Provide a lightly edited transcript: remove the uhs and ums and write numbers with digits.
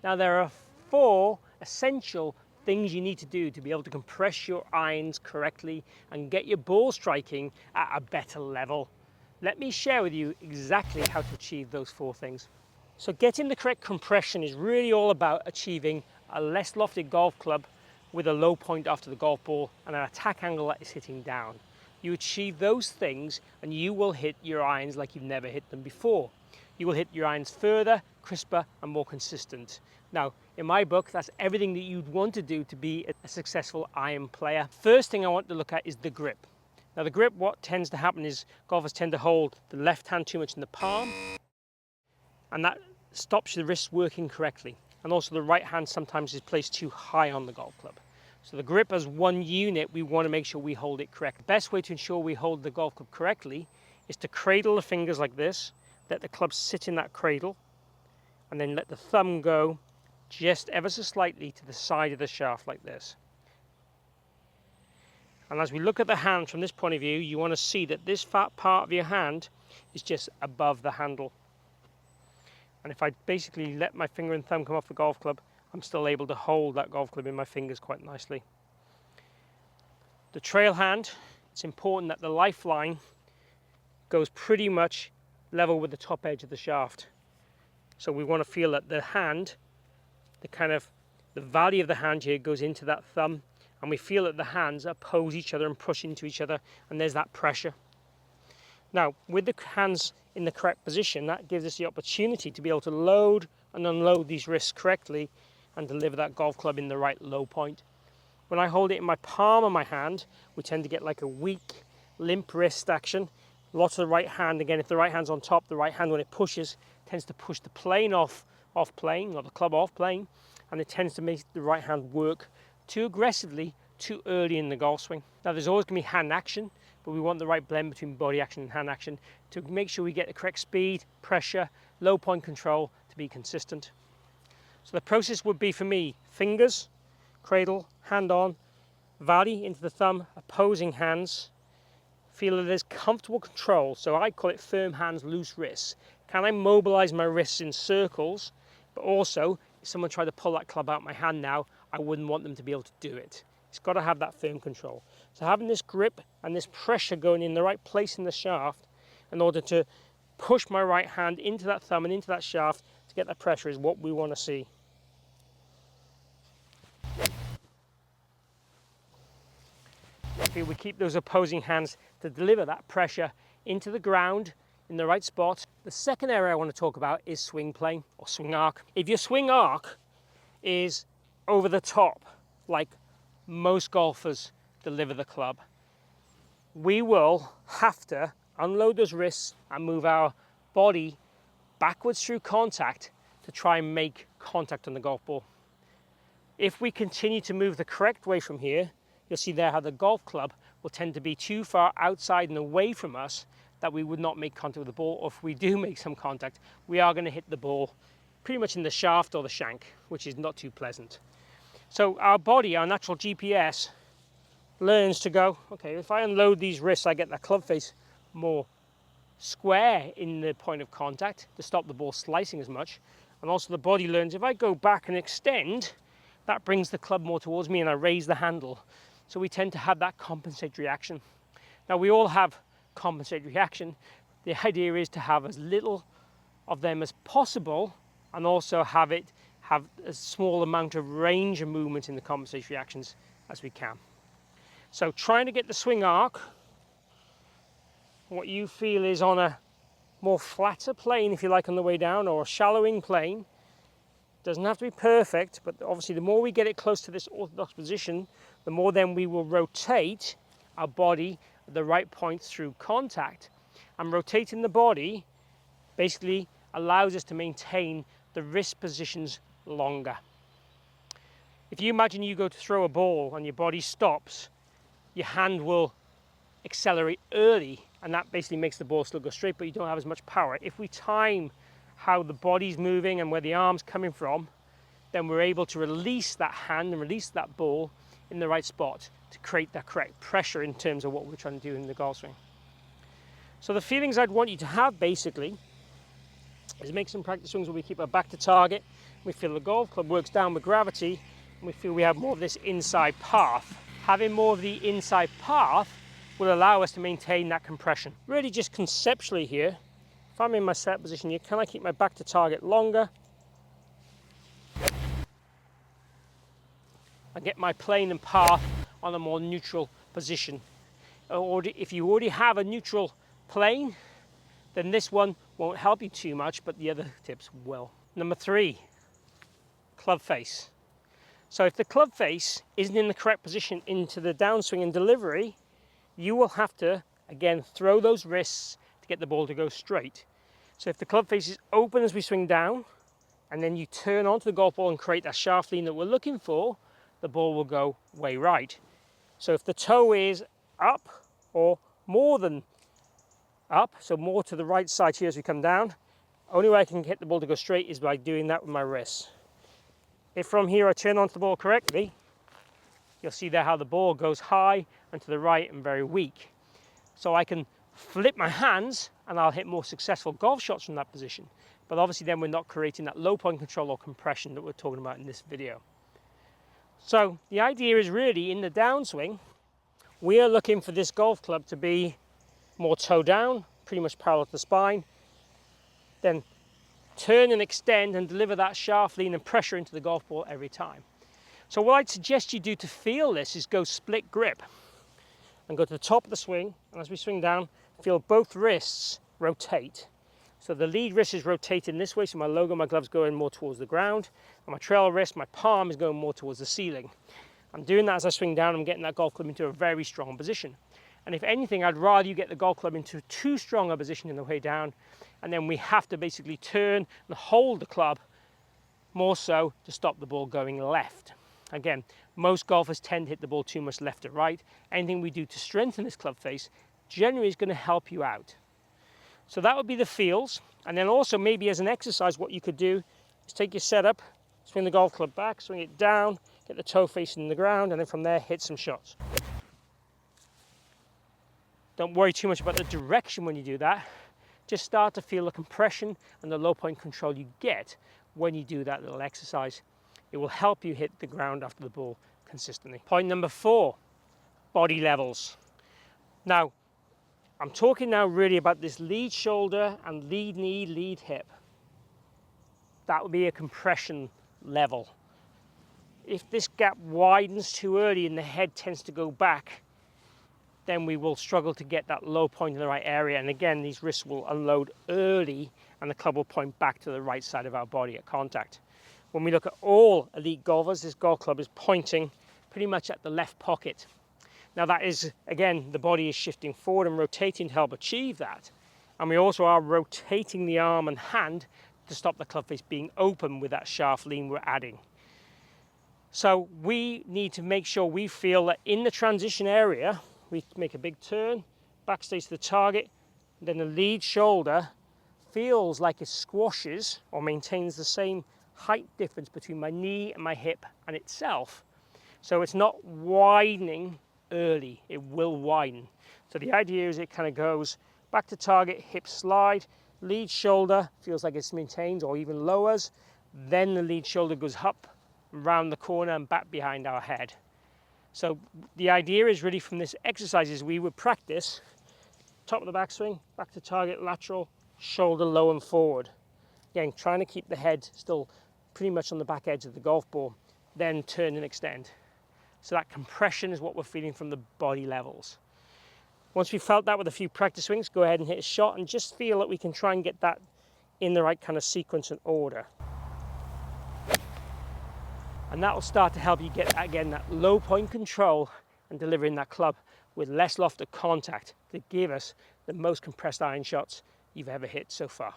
Now there are 4 essential things you need to do to be able to compress your irons correctly and get your ball striking at a better level. Let me share with you exactly how to achieve those 4 things. So getting the correct compression is really all about achieving a less lofted golf club with a low point after the golf ball and an attack angle that is hitting down. You achieve those things and you will hit your irons like you've never hit them before. You will hit your irons further, crisper and more consistent. Now, in my book, that's everything that you'd want to do to be a successful iron player. First thing I want to look at is the grip. Now the grip, what tends to happen is golfers tend to hold the left hand too much in the palm, and that stops the wrist working correctly. And also the right hand sometimes is placed too high on the golf club. So the grip as one unit, we want to make sure we hold it correct. The best way to ensure we hold the golf club correctly is to cradle the fingers like this, let the club sit in that cradle, and then let the thumb go just ever so slightly to the side of the shaft like this. And as we look at the hand from this point of view, you want to see that this fat part of your hand is just above the handle. And if I basically let my finger and thumb come off the golf club, I'm still able to hold that golf club in my fingers quite nicely. The trail hand, it's important that the lifeline goes pretty much level with the top edge of the shaft. So we want to feel that the hand, the value of the hand here goes into that thumb, and we feel that the hands oppose each other and push into each other, and there's that pressure. Now, with the hands in the correct position, that gives us the opportunity to be able to load and unload these wrists correctly and deliver that golf club in the right low point. When I hold it in my palm of my hand, we tend to get like a weak, limp wrist action. Lots of the right hand, again, if the right hand's on top, the right hand, when it pushes, tends to push the plane off plane, or the club off plane, and it tends to make the right hand work too aggressively, too early in the golf swing. Now, there's always going to be hand action, but we want the right blend between body action and hand action to make sure we get the correct speed, pressure, low point control to be consistent. So the process would be for me, fingers, cradle, hand on, volley into the thumb, opposing hands, feel that there's comfortable control. So I call it firm hands, loose wrists. Can I mobilize my wrists in circles? But also, if someone tried to pull that club out of my hand now, I wouldn't want them to be able to do it. It's got to have that firm control. So having this grip and this pressure going in the right place in the shaft in order to push my right hand into that thumb and into that shaft to get that pressure is what we want to see. We keep those opposing hands to deliver that pressure into the ground in the right spot. The second area I want to talk about is swing plane or swing arc. If your swing arc is over the top, like most golfers deliver the club, we will have to unload those wrists and move our body backwards through contact to try and make contact on the golf ball. If we continue to move the correct way from here, you'll see there how the golf club will tend to be too far outside and away from us that we would not make contact with the ball, or if we do make some contact, we are going to hit the ball pretty much in the shaft or the shank, which is not too pleasant. So our body, our natural GPS, learns to go, okay, if I unload these wrists, I get that club face more square in the point of contact to stop the ball slicing as much. And also the body learns, if I go back and extend, that brings the club more towards me and I raise the handle. So we tend to have that compensatory action. Now we all have compensatory action. The idea is to have as little of them as possible and also have a small amount of range of movement in the compensatory actions as we can. So trying to get the swing arc, what you feel is on a more flatter plane, if you like, on the way down, or a shallowing plane. Doesn't have to be perfect, but obviously the more we get it close to this orthodox position, the more then we will rotate our body at the right point through contact. And rotating the body basically allows us to maintain the wrist positions longer. If you imagine you go to throw a ball and your body stops, your hand will accelerate early, and that basically makes the ball still go straight, but you don't have as much power. If we time how the body's moving and where the arm's coming from, then we're able to release that hand and release that ball in the right spot to create that correct pressure in terms of what we're trying to do in the golf swing. So the feelings I'd want you to have basically is make some practice swings where we keep our back to target, We feel the golf club works down with gravity, and we feel we have more of this inside path. Having more of the inside path will allow us to maintain that compression. Really just conceptually here, if I'm in my set position here, can I keep my back to target longer? I get my plane and path on a more neutral position. Or if you already have a neutral plane, then this one won't help you too much, but the other tips will. Number 3, club face. So if the club face isn't in the correct position into the downswing and delivery, you will have to, again, throw those wrists to get the ball to go straight. So if the club face is open as we swing down, and then you turn onto the golf ball and create that shaft lean that we're looking for, the ball will go way right. So if the toe is up or more than up, so more to the right side here as we come down, only way I can get the ball to go straight is by doing that with my wrists. If from here I turn onto the ball correctly, you'll see there how the ball goes high and to the right and very weak. So I can flip my hands and I'll hit more successful golf shots from that position. But obviously then we're not creating that low point control or compression that we're talking about in this video. So the idea is really in the downswing, we are looking for this golf club to be more toe down, pretty much parallel to the spine, then turn and extend and deliver that shaft lean and pressure into the golf ball every time. So what I'd suggest you do to feel this is go split grip and go to the top of the swing, and as we swing down, feel both wrists rotate. So the lead wrist is rotating this way, so my logo, my glove's going more towards the ground, and my trail wrist, my palm is going more towards the ceiling. I'm doing that as I swing down, I'm getting that golf club into a very strong position. And if anything, I'd rather you get the golf club into too strong a position in the way down, and then we have to basically turn and hold the club more so to stop the ball going left. Again, most golfers tend to hit the ball too much left or right. Anything we do to strengthen this club face generally is going to help you out. So that would be the feels. And then also maybe as an exercise, what you could do is take your setup, swing the golf club back, swing it down, get the toe facing the ground, and then from there hit some shots. Don't worry too much about the direction when you do that. Just start to feel the compression and the low point control you get when you do that little exercise. It will help you hit the ground after the ball consistently. Point number 4, body levels. Now, I'm talking now really about this lead shoulder and lead knee, lead hip. That would be a compression level. If this gap widens too early and the head tends to go back, then we will struggle to get that low point in the right area. And again, these wrists will unload early and the club will point back to the right side of our body at contact. When we look at all elite golfers, this golf club is pointing pretty much at the left pocket. Now that is, again, the body is shifting forward and rotating to help achieve that. And we also are rotating the arm and hand to stop the club face being open with that shaft lean we're adding. So we need to make sure we feel that in the transition area, we make a big turn, back stays to the target, then the lead shoulder feels like it squashes or maintains the same height difference between my knee and my hip and itself. So it's not widening early, it will widen. So the idea is it kind of goes back to target, hip slide, lead shoulder feels like it's maintained or even lowers, then the lead shoulder goes up, around the corner and back behind our head. So the idea is really from this exercise is we would practice top of the backswing, back to target, lateral, shoulder low and forward. Again, trying to keep the head still pretty much on the back edge of the golf ball, then turn and extend. So that compression is what we're feeling from the body levels. Once we've felt that with a few practice swings, go ahead and hit a shot and just feel that we can try and get that in the right kind of sequence and order. And that will start to help you get, again, that low point control and delivering that club with less loft of contact to give us the most compressed iron shots you've ever hit so far.